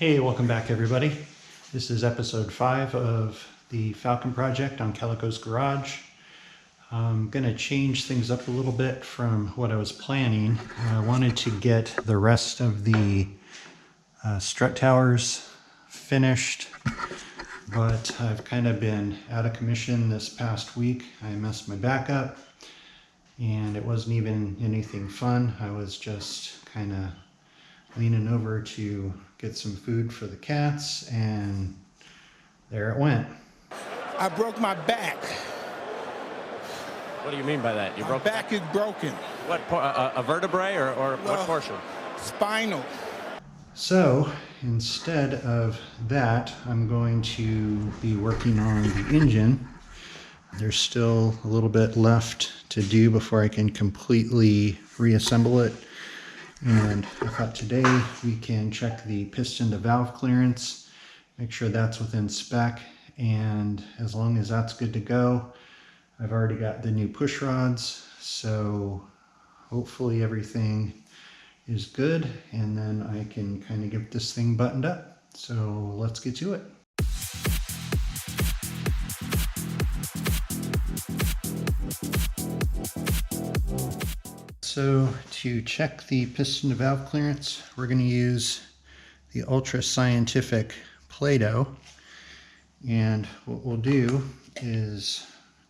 Hey, welcome back everybody. This is episode 5 of the Falcon Project on Calico's Garage. I'm going to change things up a little bit from what I was planning. I wanted to get the rest of the strut towers finished, but I've kind of been out of commission this past week. I messed my back up and it wasn't even anything fun. I was just kind of leaning over to get some food for the cats, and there it went. I broke my back. What do you mean by that? My back is broken. What, a vertebrae or what portion? Spinal. So instead of that, I'm going to be working on the engine. There's still a little bit left to do before I can completely reassemble it. And I thought today we can check the piston to valve clearance, make sure that's within spec, and as long as that's good to go, I've already got the new push rods, so hopefully everything is good, and then I can kind of get this thing buttoned up. So let's get to it. So to check the piston to valve clearance, we're going to use the Ultra Scientific Play-Doh. And what we'll do is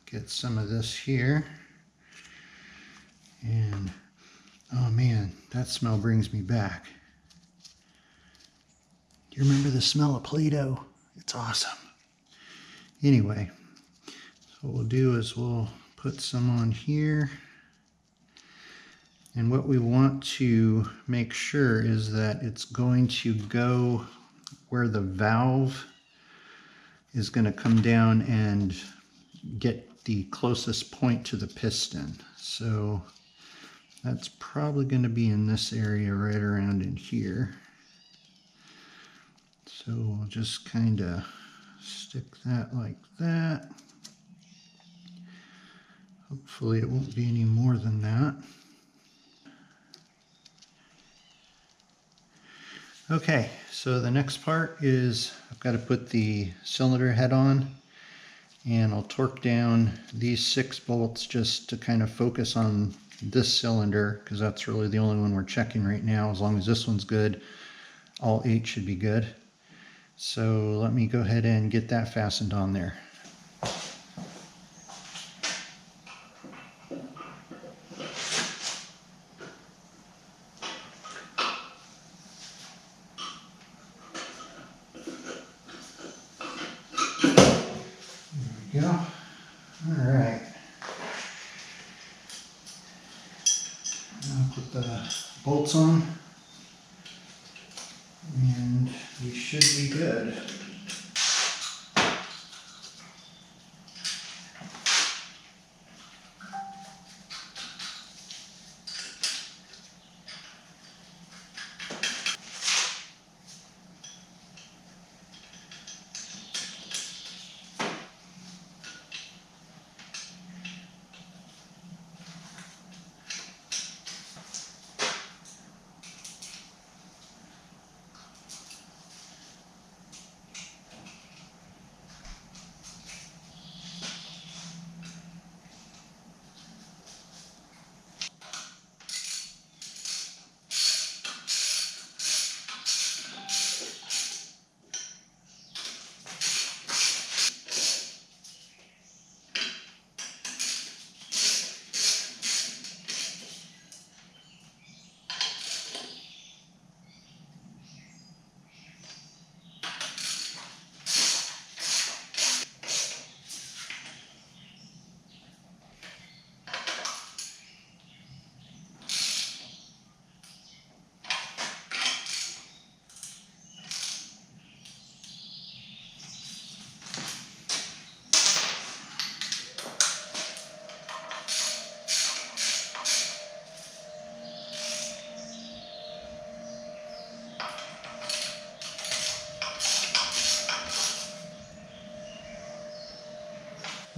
get some of this here. And oh man, that smell brings me back. Do you remember the smell of Play-Doh? It's awesome. Anyway, so what we'll do is we'll put some on here. And what we want to make sure is that it's going to go where the valve is going to come down and get the closest point to the piston. So that's probably going to be in this area right around in here. So we'll just kind of stick that like that. Hopefully it won't be any more than that. Okay, so the next part is I've got to put the cylinder head on, and I'll torque down these 6 bolts just to kind of focus on this cylinder, because that's really the only one we're checking right now. As long as this one's good, all 8 should be good. So let me go ahead and get that fastened on there. Go. All right. Now put the bolts on, and we should be good.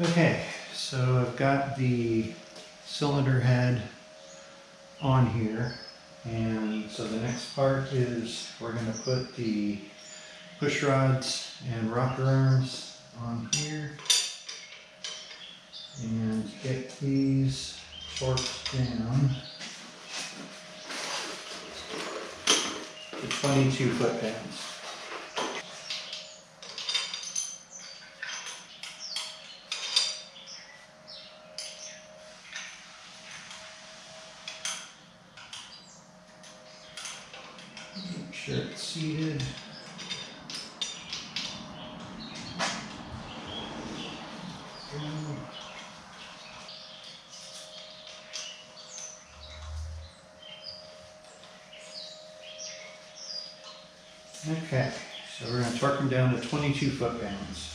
Okay, so I've got the cylinder head on here, and so the next part is we're going to put the push rods and rocker arms on here and get these torqued down to 22 foot-pounds. Make sure it's seated. Okay, so we're going to torque them down to 22 foot-pounds.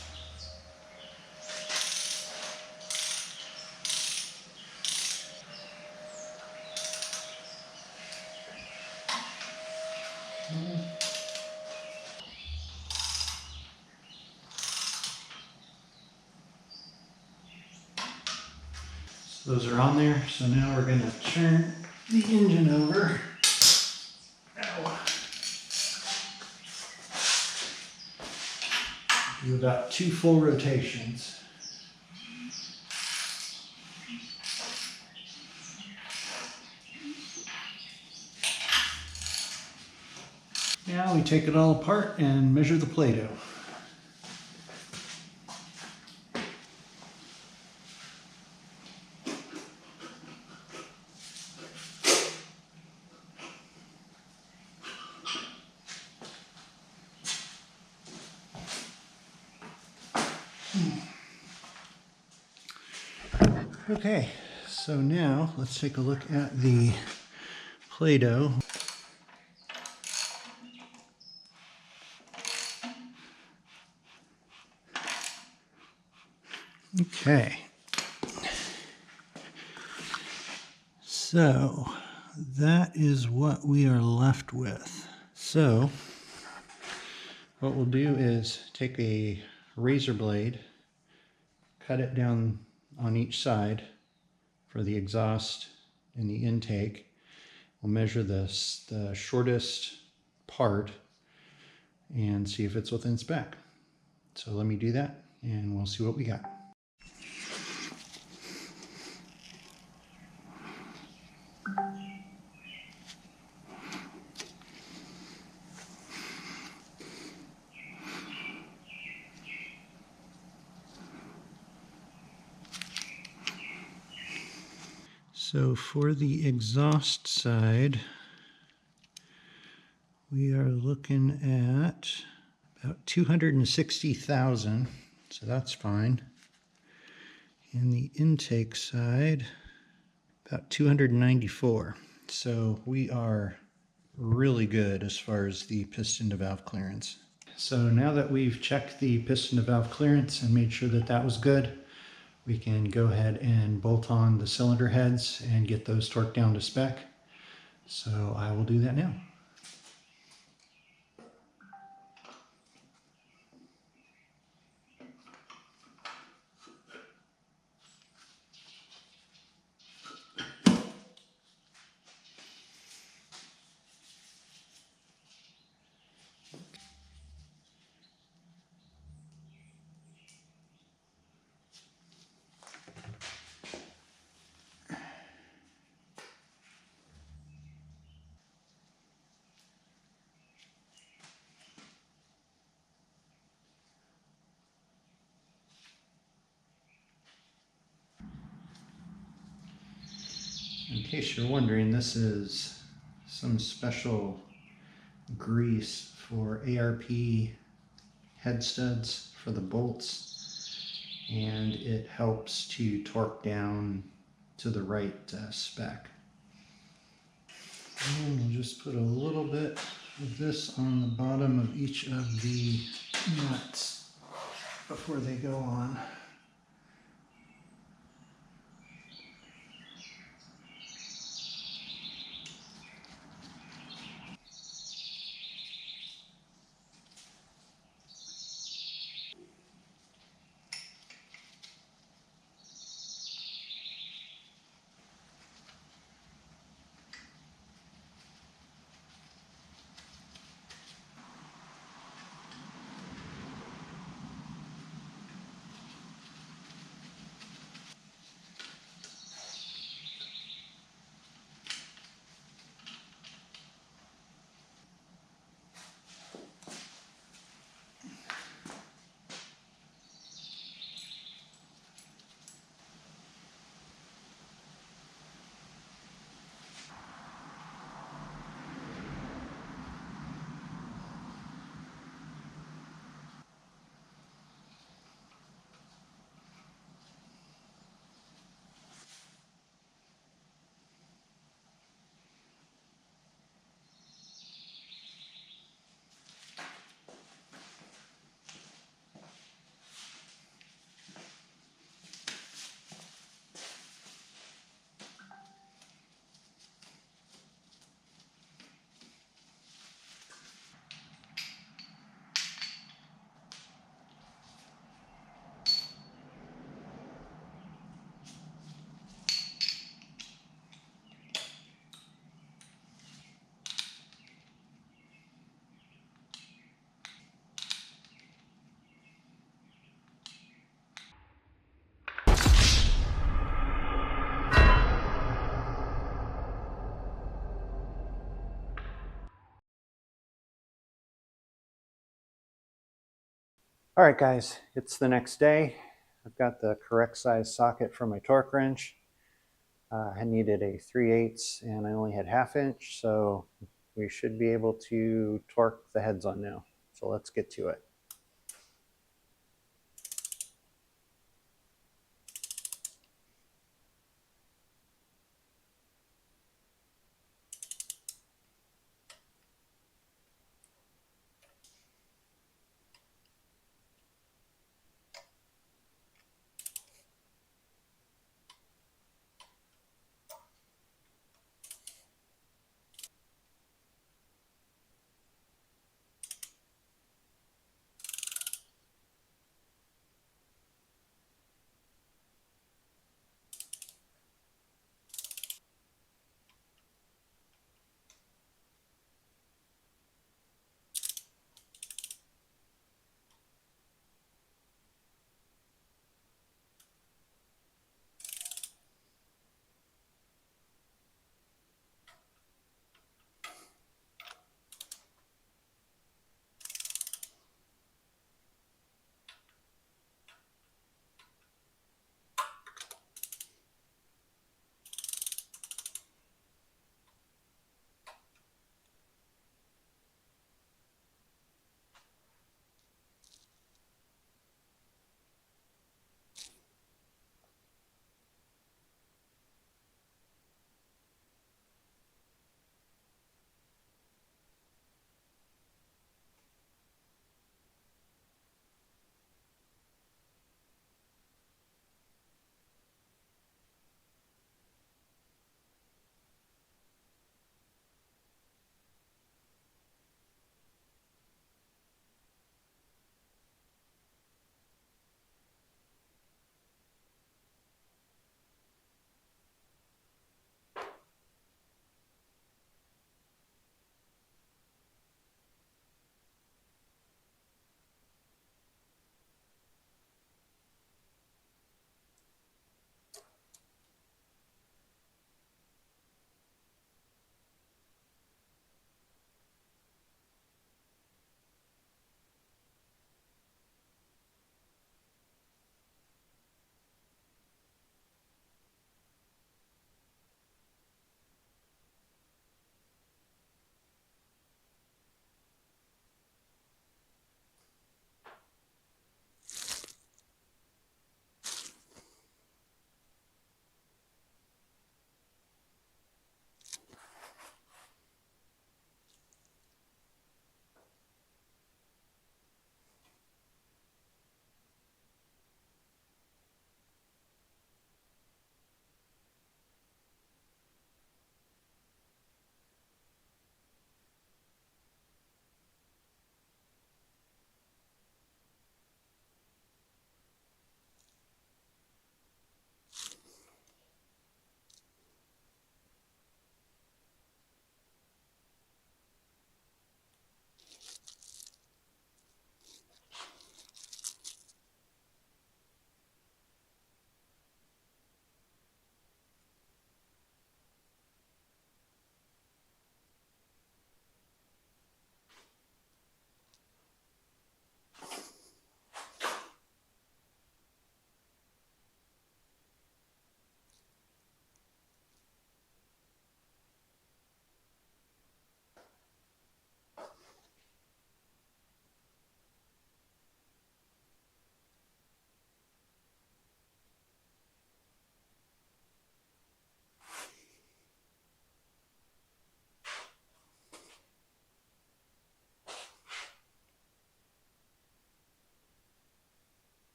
So those are on there, so now we're going to turn the engine over. Ow. Do about 2 full rotations. Now we take it all apart and measure the Play-Doh. Okay, so now let's take a look at the Play-Doh. Okay, so that is what we are left with. So what we'll do is take a razor blade, cut it down on each side for the exhaust and the intake. We'll measure this, the shortest part, and see if it's within spec. So let me do that and we'll see what we got. So for the exhaust side, we are looking at about 260,000, so that's fine. And the intake side, about 294. So we are really good as far as the piston to valve clearance. So now that we've checked the piston to valve clearance and made sure that that was good, we can go ahead and bolt on the cylinder heads and get those torqued down to spec. So I will do that now. In case you're wondering, this is some special grease for ARP head studs for the bolts, and it helps to torque down to the right spec. And we'll just put a little bit of this on the bottom of each of the nuts before they go on. All right, guys, it's the next day. I've got the correct size socket for my torque wrench. I needed a 3/8 and I only had 1/2 inch, so we should be able to torque the heads on now. So let's get to it.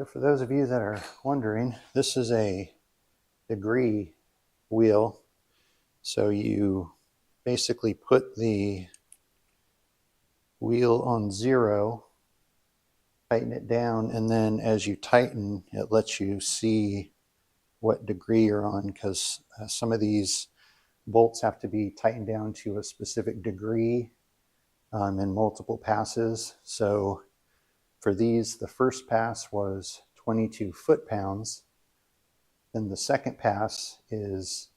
So for those of you that are wondering, this is a degree wheel. So you basically put the wheel on 0, tighten it down, and then as you tighten, it lets you see what degree you're on, because some of these bolts have to be tightened down to a specific degree in multiple passes. So for these, the first pass was 22 foot-pounds. Then the second pass is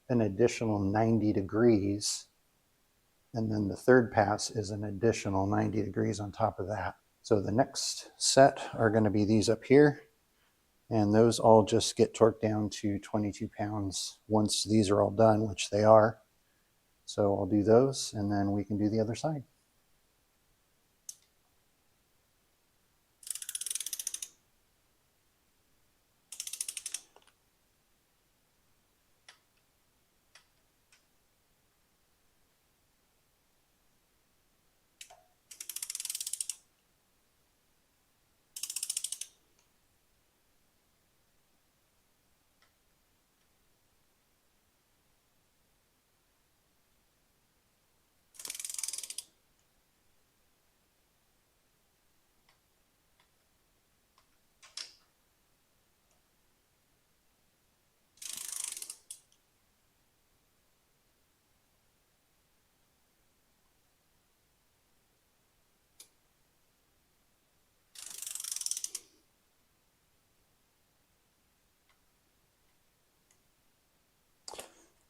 an additional 90 degrees. And then the third pass is an additional 90 degrees on top of that. So the next set are going to be these up here. And those all just get torqued down to 22 pounds once these are all done, which they are. So I'll do those, and then we can do the other side.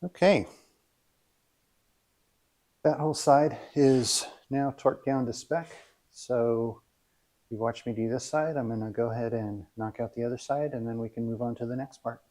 Okay, that whole side is now torqued down to spec. So you watch me do this side. I'm going to go ahead and knock out the other side, and then we can move on to the next part.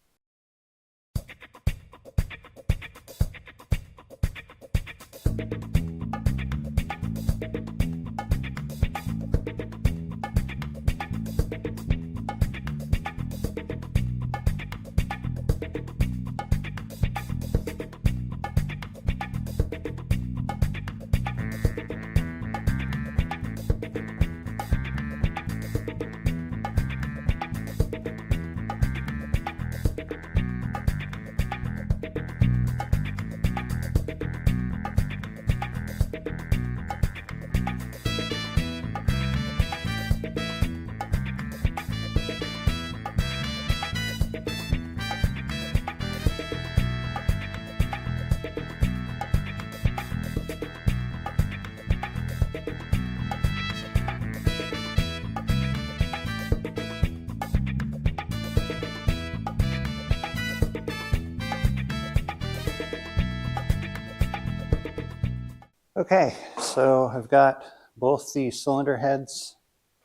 Okay, so I've got both the cylinder heads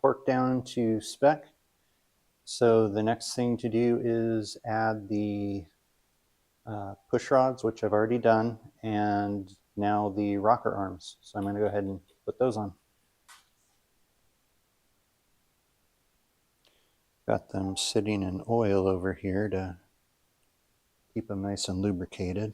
torqued down to spec. So the next thing to do is add the push rods, which I've already done, and now the rocker arms. So I'm going to go ahead and put those on. Got them sitting in oil over here to keep them nice and lubricated.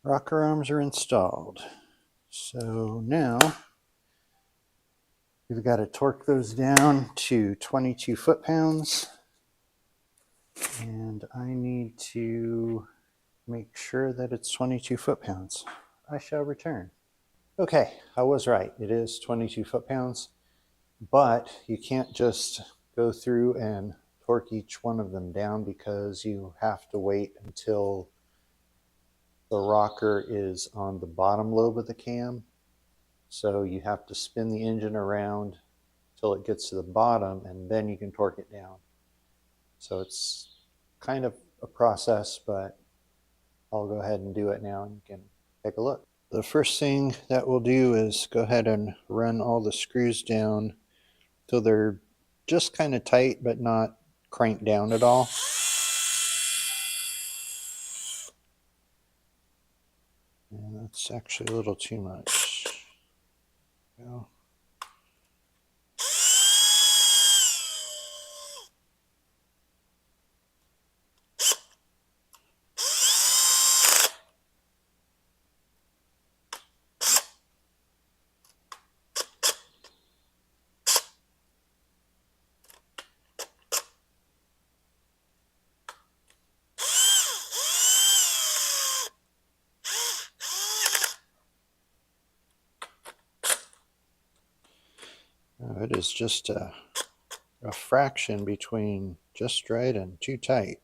Rocker arms are installed. So now we've got to torque those down to 22 foot-pounds. And I need to make sure that it's 22 foot-pounds. I shall return. Okay, I was right. It is 22 foot-pounds, but you can't just go through and torque each one of them down because you have to wait until the rocker is on the bottom lobe of the cam. So you have to spin the engine around till it gets to the bottom, and then you can torque it down. So it's kind of a process, but I'll go ahead and do it now and you can take a look. The first thing that we'll do is go ahead and run all the screws down till they're just kind of tight but not cranked down at all. And that's actually a little too much. Go. It is just a fraction between just right and too tight.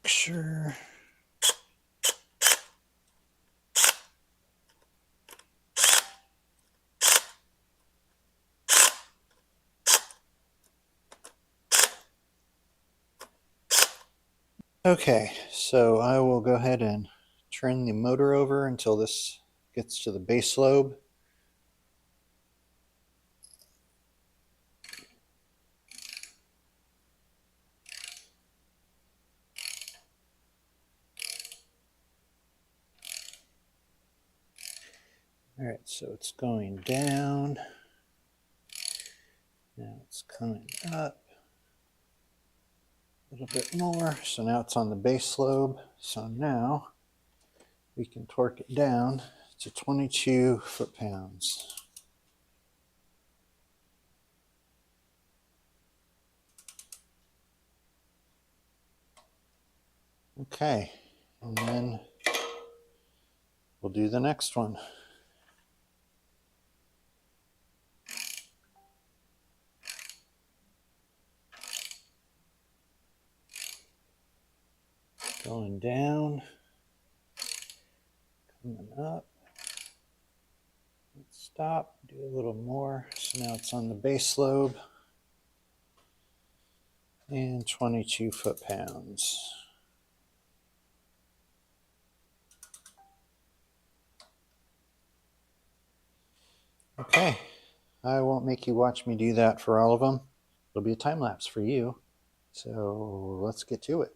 Sure. Okay, so I will go ahead and turn the motor over until this gets to the base lobe. All right, so it's going down. Now it's coming up a little bit more. So now it's on the base lobe. So now we can torque it down to 22 foot-pounds. Okay, and then we'll do the next one. Going down, coming up. Let's stop, do a little more. So now it's on the base lobe and 22 foot-pounds. Okay, I won't make you watch me do that for all of them. It'll be a time lapse for you. So let's get to it.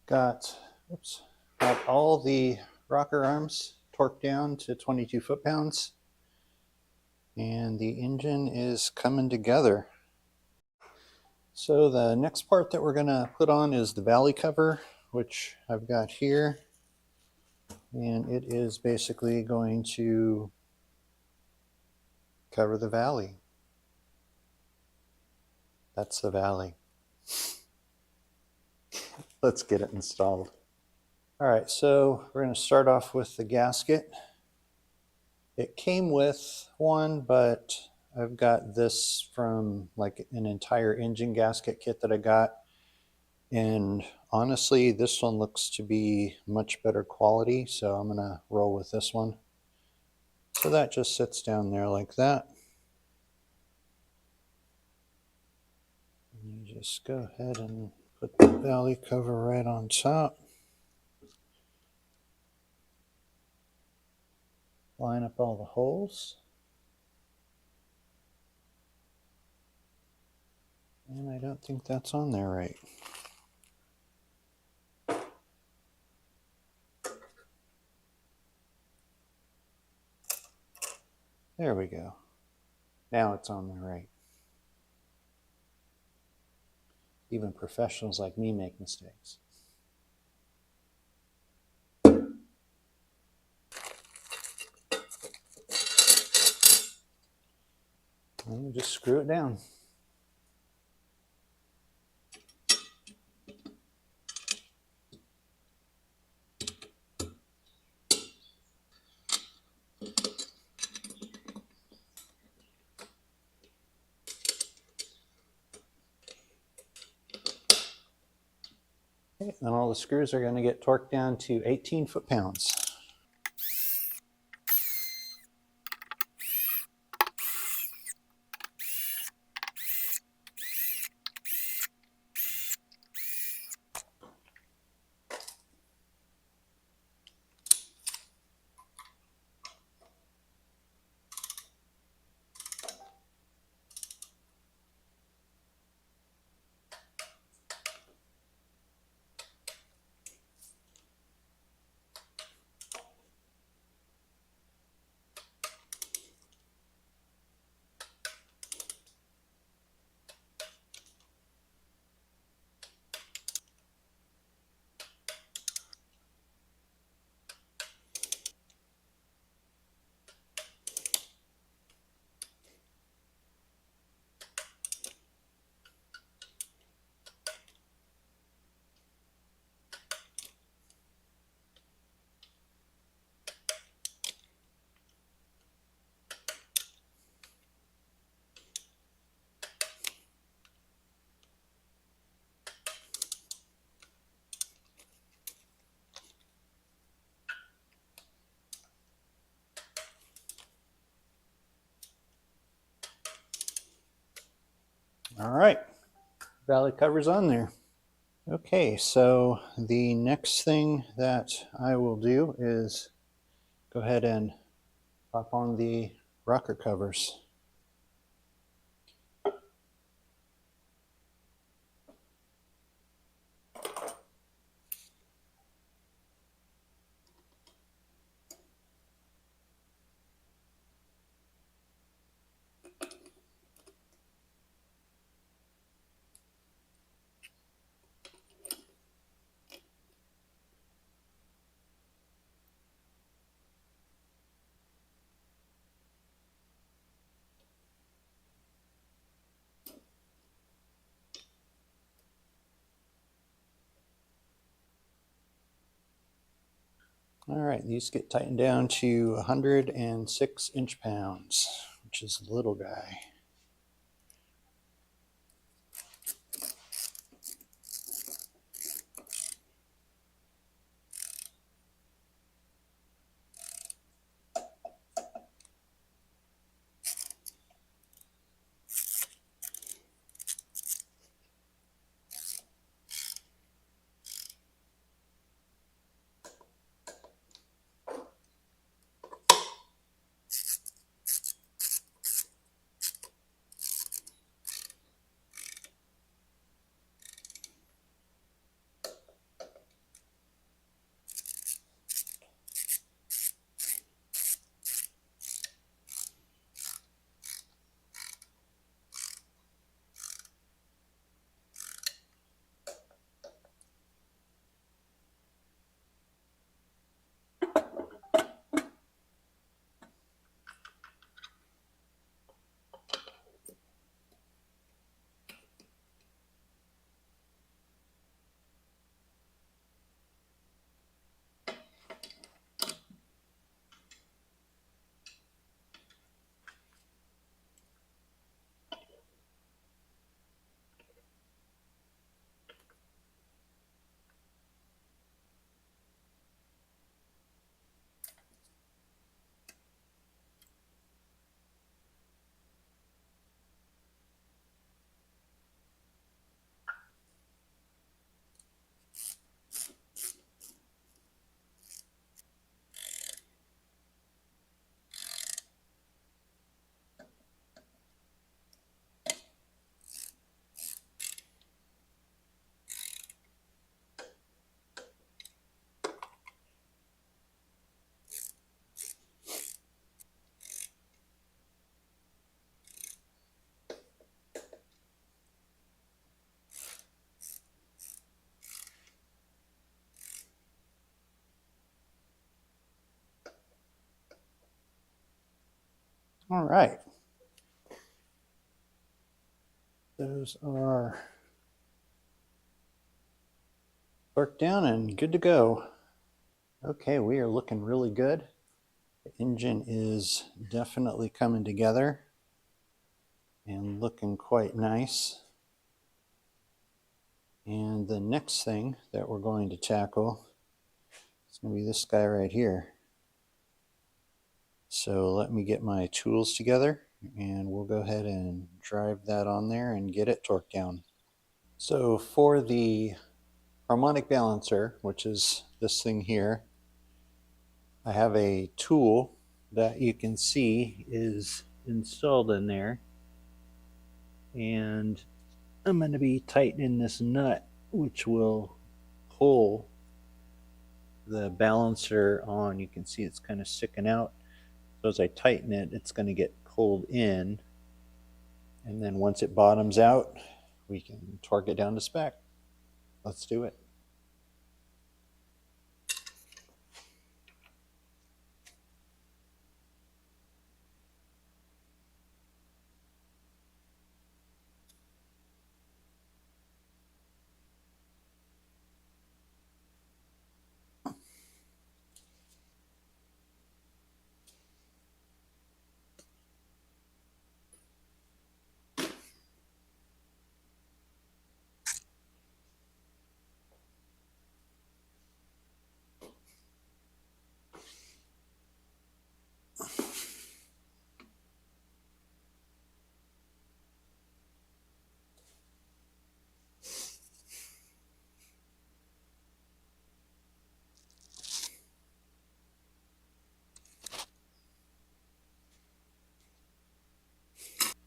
Got all the rocker arms torqued down to 22 foot-pounds, and the engine is coming together. So the next part that we're going to put on is the valley cover, which I've got here, and it is basically going to cover the valley. That's the valley. Let's get it installed. All right, so we're going to start off with the gasket. It came with one, but I've got this from like an entire engine gasket kit that I got. And honestly, this one looks to be much better quality, so I'm going to roll with this one. So that just sits down there like that. And you just go ahead and put the valley cover right on top. Line up all the holes. And I don't think that's on there right. There we go. Now it's on there right. Even professionals like me make mistakes. And just screw it down. Okay, then all the screws are going to get torqued down to 18 foot-pounds. All right, valley cover's on there. Okay, so the next thing that I will do is go ahead and pop on the rocker covers. All right, these get tightened down to 106 inch-pounds, which is the little guy. All right. Those are torqued down and good to go. Okay, we are looking really good. The engine is definitely coming together and looking quite nice. And the next thing that we're going to tackle is going to be this guy right here. So let me get my tools together and we'll go ahead and drive that on there and get it torqued down. So for the harmonic balancer, which is this thing here, I have a tool that you can see is installed in there, and I'm going to be tightening this nut which will pull the balancer on. You can see it's kind of sticking out, so as I tighten it, it's going to get pulled in, and then once it bottoms out, we can torque it down to spec. Let's do it.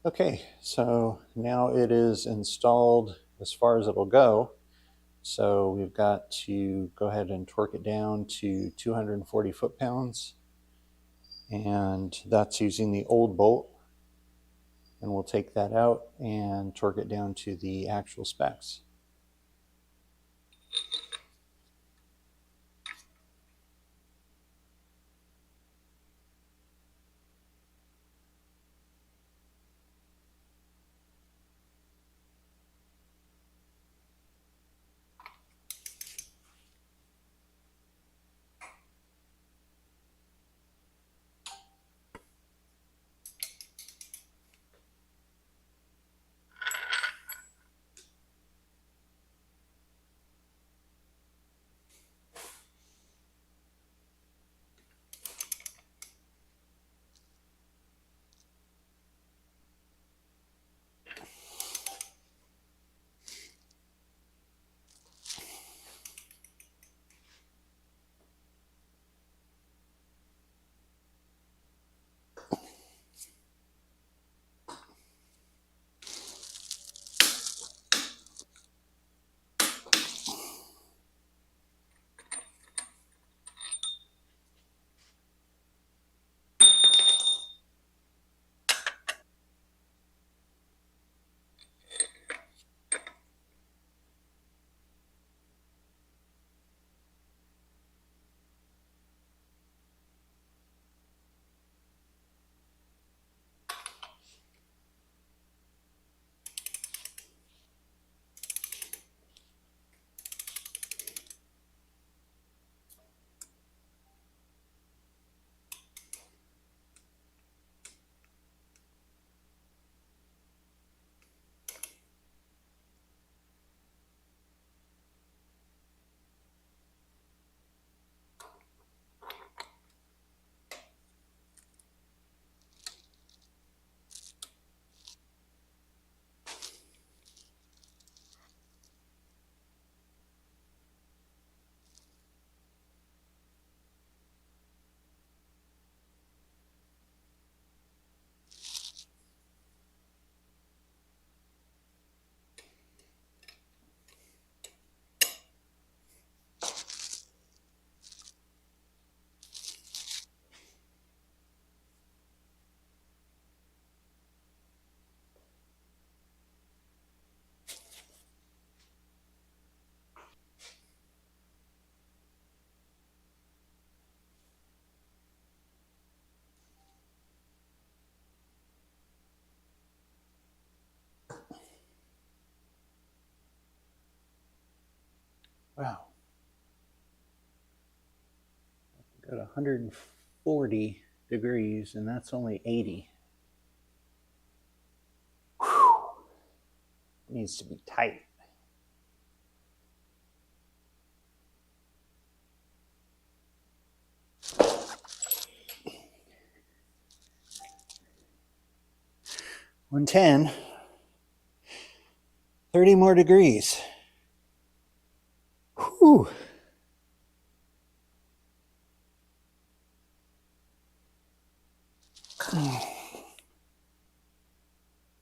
Okay, so now it is installed as far as it'll go. So we've got to go ahead and torque it down to 240 foot-pounds. And that's using the old bolt. And we'll take that out and torque it down to the actual specs. Wow. Got 140 degrees, and that's only 80. Whew. Needs to be tight. $110. 30 more degrees. Whew.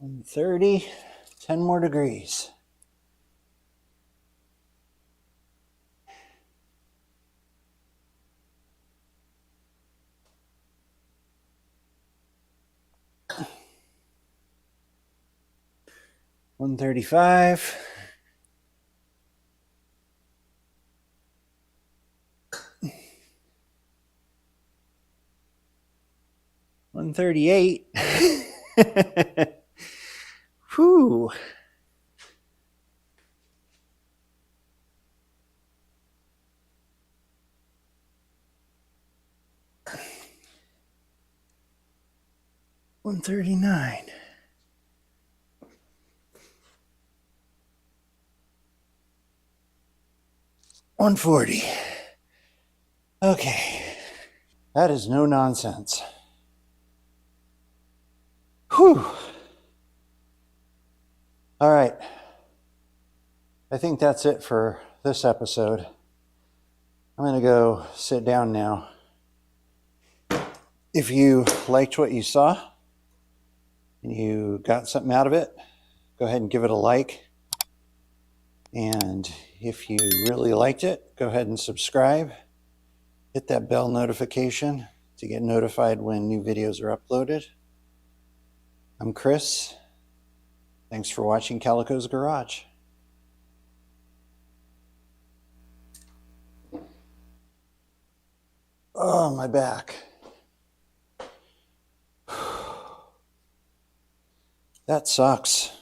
And 30, 10 more degrees. $135. $138. Whew. $139. $140. Okay. That is no nonsense. Whew. All right. I think that's it for this episode. I'm going to go sit down now. If you liked what you saw, and you got something out of it, go ahead and give it a like. And if you really liked it, go ahead and subscribe. Hit that bell notification to get notified when new videos are uploaded. I'm Chris. Thanks for watching Calico's Garage. Oh, my back. That sucks.